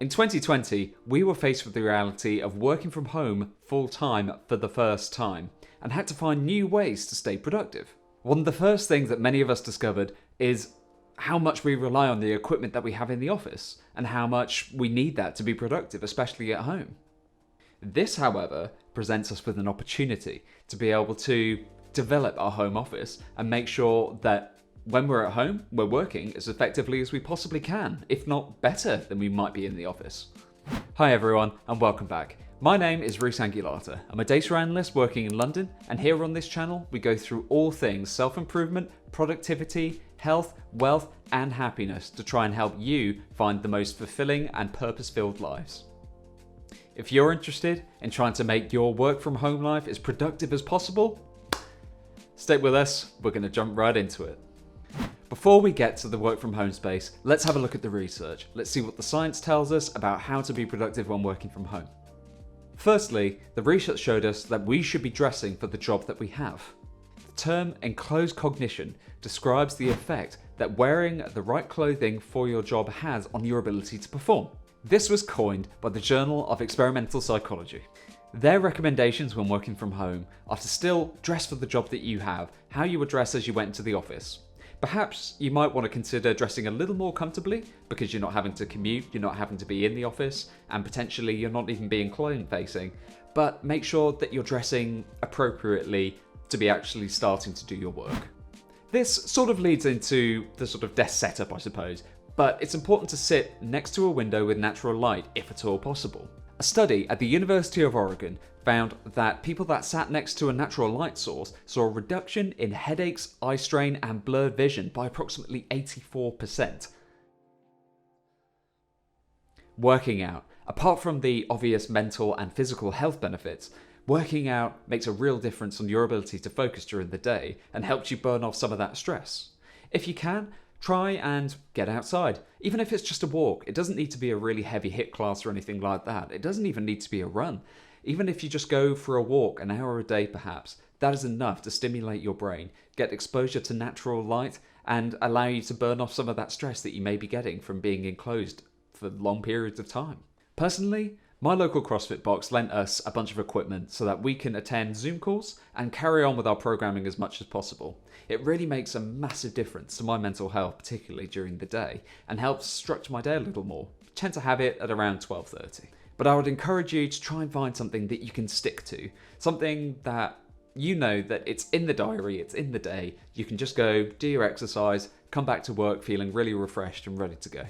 In 2020, we were faced with the reality of working from home full-time for the first time and had to find new ways to stay productive. One of the first things that many of us discovered is how much we rely on the equipment that we have in the office and how much we need that to be productive, especially at home. This, however, presents us with an opportunity to be able to develop our home office and make sure that when we're at home, we're working as effectively as we possibly can, if not better than we might be in the office. Hi everyone, and welcome back. My name is Rhys Angulatta. I'm a data analyst working in London, and here on this channel, we go through all things self-improvement, productivity, health, wealth, and happiness to try and help you find the most fulfilling and purpose-filled lives. If you're interested in trying to make your work from home life as productive as possible, stick with us, we're going to jump right into it. Before we get to the work from home space, let's have a look at the research. Let's see what the science tells us about how to be productive when working from home. Firstly, the research showed us that we should be dressing for the job that we have. The term enclosed cognition describes the effect that wearing the right clothing for your job has on your ability to perform. This was coined by the Journal of Experimental Psychology. Their recommendations when working from home are to still dress for the job that you have, how you would dress as you went into the office. Perhaps you might want to consider dressing a little more comfortably because you're not having to commute, you're not having to be in the office, and potentially you're not even being client facing, but make sure that you're dressing appropriately to be actually starting to do your work. This sort of leads into the sort of desk setup, I suppose, but it's important to sit next to a window with natural light if at all possible. A study at the University of Oregon found that people that sat next to a natural light source saw a reduction in headaches, eye strain, and blurred vision by approximately 84%. Working out. Apart from the obvious mental and physical health benefits, working out makes a real difference on your ability to focus during the day and helps you burn off some of that stress. If you can, try and get outside. Even if it's just a walk, it doesn't need to be a really heavy HIIT class or anything like that. It doesn't even need to be a run. Even if you just go for a walk, an hour a day perhaps, that is enough to stimulate your brain, get exposure to natural light, and allow you to burn off some of that stress that you may be getting from being enclosed for long periods of time. Personally, my local CrossFit box lent us a bunch of equipment so that we can attend Zoom calls and carry on with our programming as much as possible. It really makes a massive difference to my mental health, particularly during the day, and helps structure my day a little more. I tend to have it at around 12:30. But I would encourage you to try and find something that you can stick to. Something that you know that it's in the diary, it's in the day. You can just go, do your exercise, come back to work feeling really refreshed and ready to go.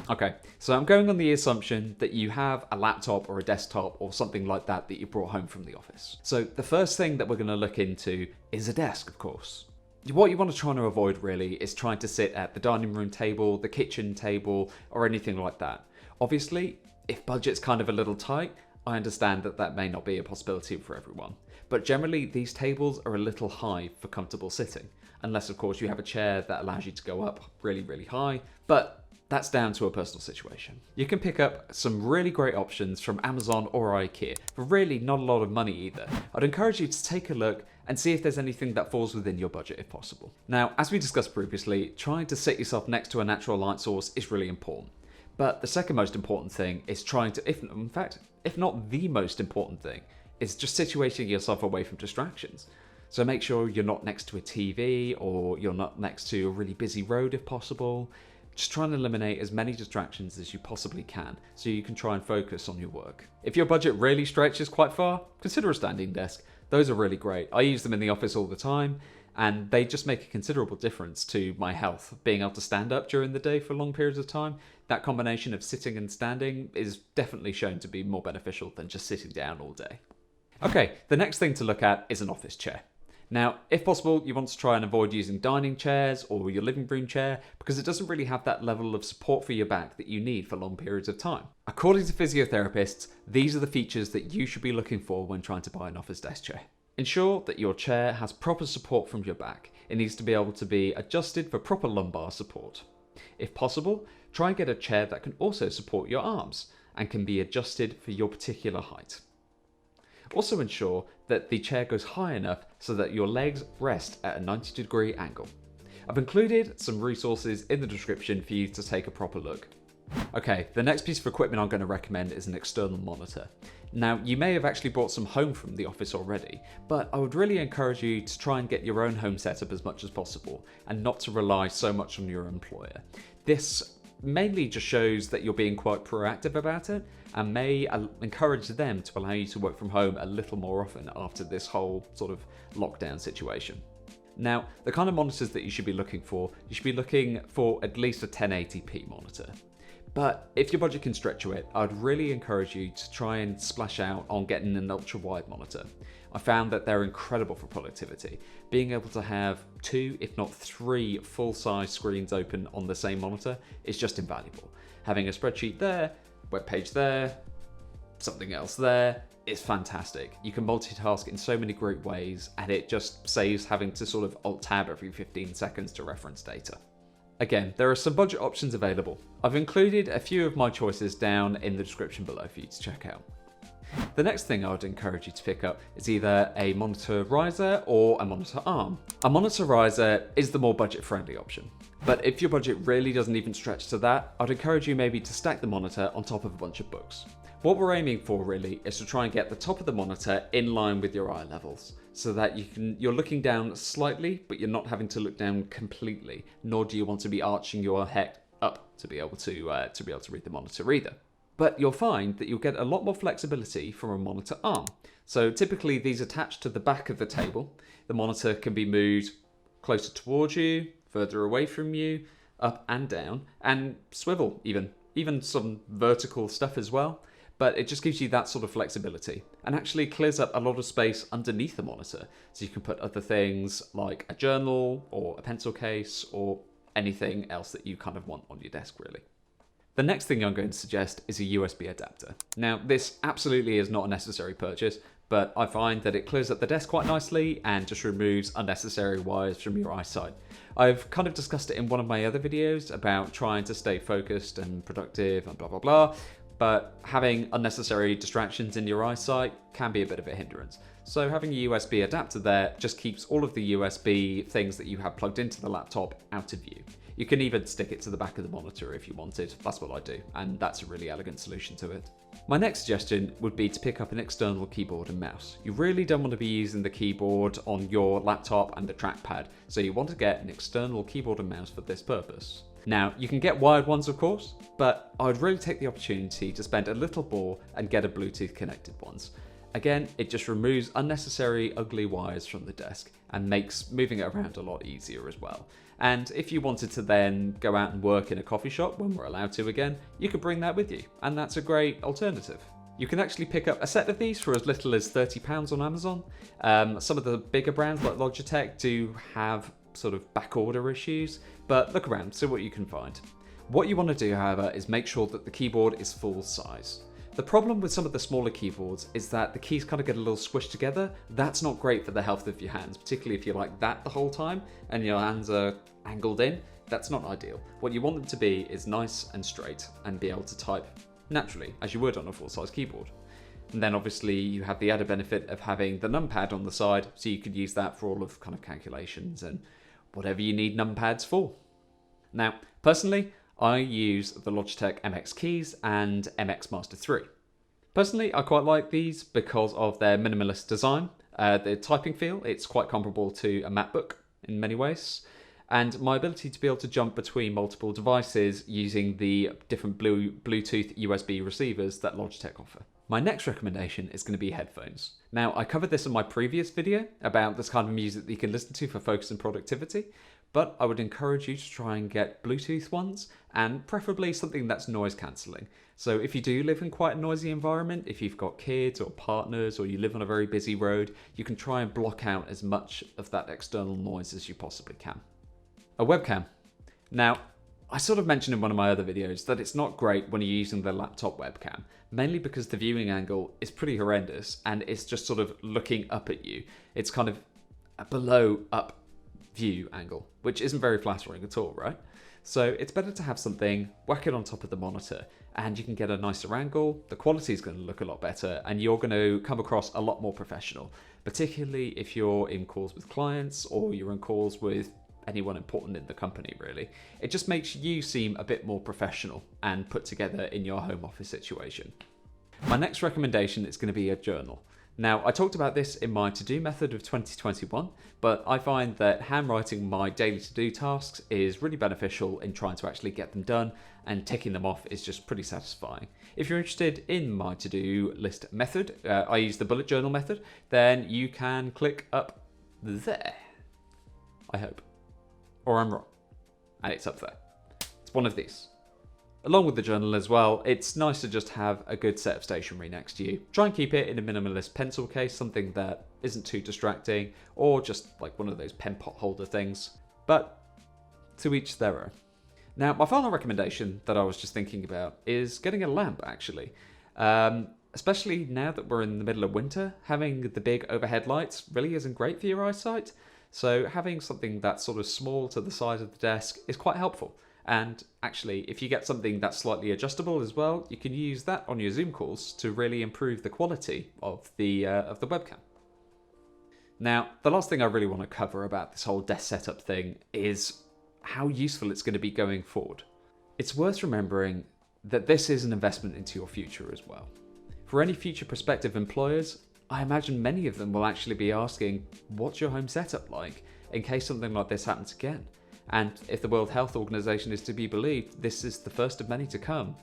Okay, so I'm going on the assumption that you have a laptop or a desktop or something like that that you brought home from the office. So the first thing that we're going to look into is a desk, of course. What you want to try to avoid really is trying to sit at the dining room table, the kitchen table, or anything like that. Obviously, if budget's kind of a little tight, I understand that that may not be a possibility for everyone. But generally, these tables are a little high for comfortable sitting, unless of course you have a chair that allows you to go up really, really high, but that's down to a personal situation. You can pick up some really great options from Amazon or IKEA for really not a lot of money either. I'd encourage you to take a look and see if there's anything that falls within your budget if possible. Now, as we discussed previously, trying to sit yourself next to a natural light source is really important. But the second most important thing is trying to, if not the most important thing, is just situating yourself away from distractions. So make sure you're not next to a TV or you're not next to a really busy road if possible. Just try and eliminate as many distractions as you possibly can so you can try and focus on your work. If your budget really stretches quite far, consider a standing desk. Those are really great. I use them in the office all the time, and they just make a considerable difference to my health. Being able to stand up during the day for long periods of time, that combination of sitting and standing is definitely shown to be more beneficial than just sitting down all day. Okay, the next thing to look at is an office chair. Now, if possible, you want to try and avoid using dining chairs or your living room chair because it doesn't really have that level of support for your back that you need for long periods of time. According to physiotherapists, these are the features that you should be looking for when trying to buy an office desk chair. Ensure that your chair has proper support from your back. It needs to be able to be adjusted for proper lumbar support. If possible, try and get a chair that can also support your arms and can be adjusted for your particular height. Also ensure that the chair goes high enough so that your legs rest at a 90-degree angle. I've included some resources in the description for you to take a proper look. Okay, the next piece of equipment I'm going to recommend is an external monitor. Now, you may have actually brought some home from the office already, but I would really encourage you to try and get your own home setup as much as possible and not to rely so much on your employer. This mainly just shows that you're being quite proactive about it and may encourage them to allow you to work from home a little more often after this whole sort of lockdown situation. Now, the kind of monitors that you should be looking for, you should be looking for at least a 1080p monitor. But if your budget can stretch to it, I'd really encourage you to try and splash out on getting an ultra-wide monitor. I found that they're incredible for productivity. Being able to have 2, if not 3 full-size screens open on the same monitor is just invaluable. Having a spreadsheet there, web page there, something else there, is fantastic. You can multitask in so many great ways, and it just saves having to sort of alt-tab every 15 seconds to reference data. Again, there are some budget options available. I've included a few of my choices down in the description below for you to check out. The next thing I would encourage you to pick up is either a monitor riser or a monitor arm. A monitor riser is the more budget-friendly option. But if your budget really doesn't even stretch to that, I'd encourage you maybe to stack the monitor on top of a bunch of books. What we're aiming for really is to try and get the top of the monitor in line with your eye levels, so that you're looking down slightly, but you're not having to look down completely, nor do you want to be arching your head up to be able to read the monitor either. But you'll find that you'll get a lot more flexibility from a monitor arm. So typically these attach to the back of the table. The monitor can be moved closer towards you, further away from you, up and down, and swivel even some vertical stuff as well. But it just gives you that sort of flexibility and actually clears up a lot of space underneath the monitor. So you can put other things like a journal or a pencil case or anything else that you kind of want on your desk really. The next thing I'm going to suggest is a USB adapter. Now, this absolutely is not a necessary purchase, but I find that it clears up the desk quite nicely and just removes unnecessary wires from your eyesight. I've kind of discussed it in one of my other videos about trying to stay focused and productive and blah, blah, blah. But having unnecessary distractions in your eyesight can be a bit of a hindrance. So having a USB adapter there just keeps all of the USB things that you have plugged into the laptop out of view. You can even stick it to the back of the monitor if you wanted. That's what I do, and that's a really elegant solution to it. My next suggestion would be to pick up an external keyboard and mouse. You really don't want to be using the keyboard on your laptop and the trackpad, so you want to get an external keyboard and mouse for this purpose. Now, you can get wired ones, of course, but I would really take the opportunity to spend a little more and get a Bluetooth connected ones. Again, it just removes unnecessary ugly wires from the desk and makes moving it around a lot easier as well. And if you wanted to then go out and work in a coffee shop when we're allowed to again, you could bring that with you, and that's a great alternative. You can actually pick up a set of these for as little as £30 on Amazon. Some of the bigger brands like Logitech do have sort of back order issues, but look around, see what you can find. What you want to do, however, is make sure that the keyboard is full size. The problem with some of the smaller keyboards is that the keys kind of get a little squished together. That's not great for the health of your hands, particularly if you're like that the whole time and your hands are angled in. That's not ideal. What you want them to be is nice and straight and be able to type naturally, as you would on a full-size keyboard. And then obviously you have the added benefit of having the numpad on the side, so you could use that for all of kind of calculations and whatever you need numpads for. Now, personally, I use the Logitech MX Keys and MX Master 3. Personally, I quite like these because of their minimalist design. The typing feel, it's quite comparable to a MacBook in many ways. And my ability to be able to jump between multiple devices using the different Bluetooth USB receivers that Logitech offer. My next recommendation is going to be headphones. Now, I covered this in my previous video about this kind of music that you can listen to for focus and productivity, but I would encourage you to try and get Bluetooth ones, and preferably something that's noise cancelling. So if you do live in quite a noisy environment, if you've got kids or partners or you live on a very busy road, you can try and block out as much of that external noise as you possibly can. A webcam. Now, I sort of mentioned in one of my other videos that it's not great when you're using the laptop webcam, mainly because the viewing angle is pretty horrendous and it's just sort of looking up at you. It's kind of a below up view angle, which isn't very flattering at all, right? So it's better to have something, whack it on top of the monitor, and you can get a nicer angle, the quality is going to look a lot better, and you're going to come across a lot more professional, particularly if you're in calls with clients or you're in calls with anyone important in the company, really. It just makes you seem a bit more professional and put together in your home office situation. My next recommendation is going to be a journal. Now, I talked about this in my to-do method of 2021, but I find that handwriting my daily to-do tasks is really beneficial in trying to actually get them done, and ticking them off is just pretty satisfying. If you're interested in my to-do list method, I use the bullet journal method, then you can click up there. I hope. Or I'm wrong. And it's up there. It's one of these. Along with the journal as well, it's nice to just have a good set of stationery next to you. Try and keep it in a minimalist pencil case, something that isn't too distracting, or just like one of those pen pot holder things. But to each their own. Now, my final recommendation that I was just thinking about is getting a lamp, actually. Especially now that we're in the middle of winter, having the big overhead lights really isn't great for your eyesight. So having something that's sort of small to the size of the desk is quite helpful. And actually, if you get something that's slightly adjustable as well, you can use that on your Zoom calls to really improve the quality of the webcam. Now, the last thing I really want to cover about this whole desk setup thing is how useful it's going to be going forward. It's worth remembering that this is an investment into your future as well. For any future prospective employers, I imagine many of them will actually be asking, what's your home setup like, in case something like this happens again? And if the World Health Organization is to be believed, this is the first of many to come.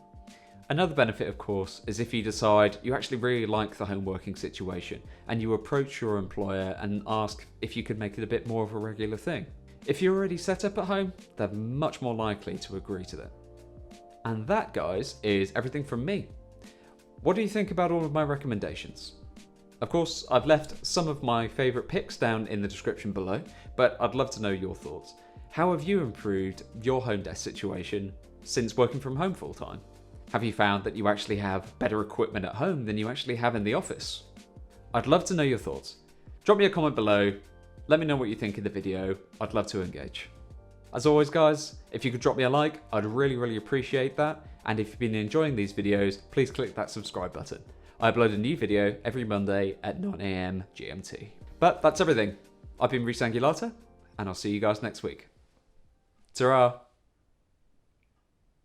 Another benefit, of course, is if you decide you actually really like the home working situation and you approach your employer and ask if you could make it a bit more of a regular thing. If you're already set up at home, they're much more likely to agree to that. And that, guys, is everything from me. What do you think about all of my recommendations? Of course, I've left some of my favourite picks down in the description below, but I'd love to know your thoughts. How have you improved your home desk situation since working from home full time? Have you found that you actually have better equipment at home than you actually have in the office? I'd love to know your thoughts. Drop me a comment below. Let me know what you think of the video. I'd love to engage. As always, guys, if you could drop me a like, I'd really appreciate that. And if you've been enjoying these videos, please click that subscribe button. I upload a new video every Monday at 9 AM GMT. But that's everything. I've been Rhys Angulatta, and I'll see you guys next week. Ta-ra!